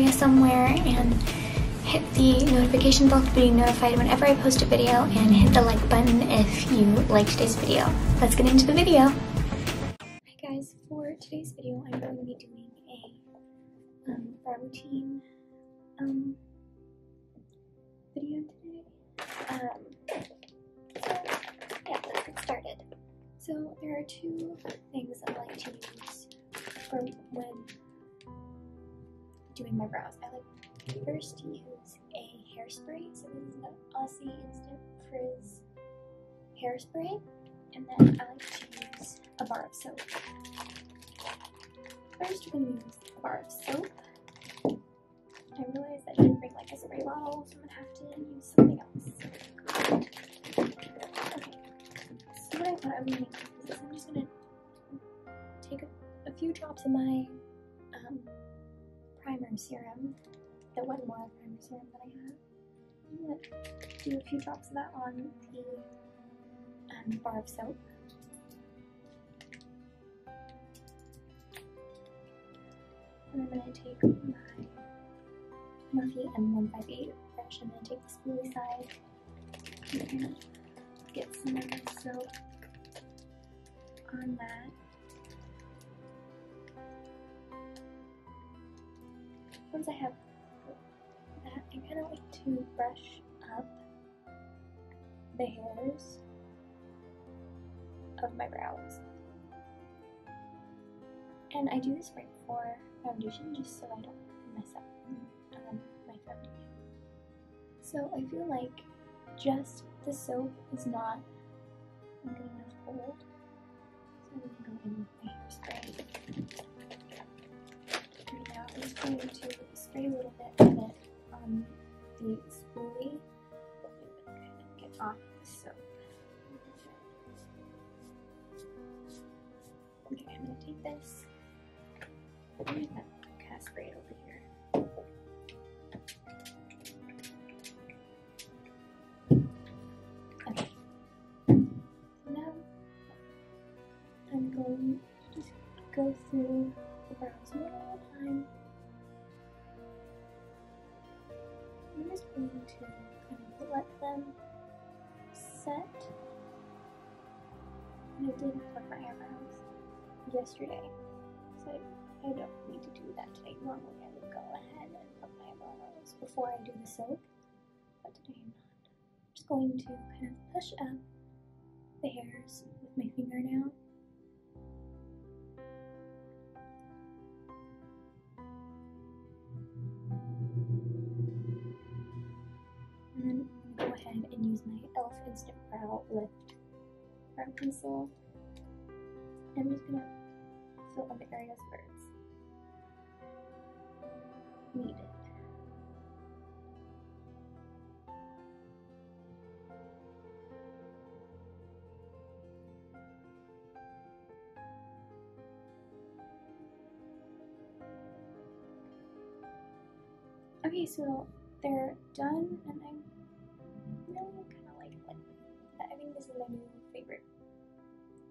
area somewhere and hit the notification bell to be notified whenever I post a video, and hit the like button if you like today's video. Let's get into the video. Hi guys, for today's video I'm going to be doing a brow routine video today. So yeah, let's get started. So there are two things I like to use for when doing my brows. I like first to use a hairspray. So this is the Aussie Instant Frizz hairspray, and then I like to use a bar of soap. First, we're going to use a bar of soap. I realized I didn't bring like a spray bottle, so I'm going to have to use something else. Okay, so what I thought I was going to do is I'm just going to take a few drops of my primer serum, the Wet n Wild primer serum that I have. I'm going to do a few drops of that on the bar of soap. And I'm going to take my Murphy M158 brush. I'm going to take the spoolie side and kind of get some of the soap on that. Once I have that, I kind of like to brush up the hairs of my brows. And I do this right before foundation just so I don't mess up my foundation. So I feel like just the soap is not a good enough hold. So I'm going to go in with my hairspray. Right now I'm just going to spray a little bit of it on the spoolie and kind of get off the soap. Okay, I'm going to take this. I'm going to kind of spray it over here. Okay. So now I'm going to just go through the brows one at a time. I'm just going to kind of let them set. And I did pluck my eyebrows yesterday, so I don't need to do that today. Normally I would go ahead and pluck my eyebrows before I do the soap, but today I'm not. I'm just going to kind of push up the hairs with my finger now. And then I'm going to go ahead and use my e.l.f. Instant Brow Lift brow pencil. I'm just going to fill in the areas where it's needed. Okay, so they're done, and I really kind of like it. I think this is my new favorite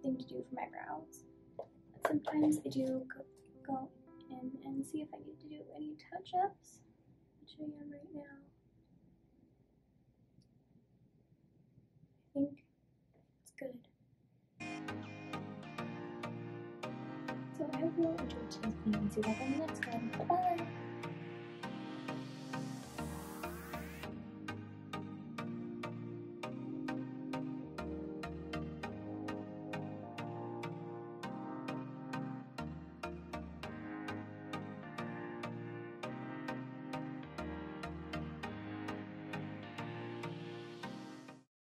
thing to do for my brows. Sometimes I do go in and see if I need to do any touch-ups, which I am right now. I think it's good. So I hope you all enjoyed today's video, and see you guys in the next one. Bye-bye!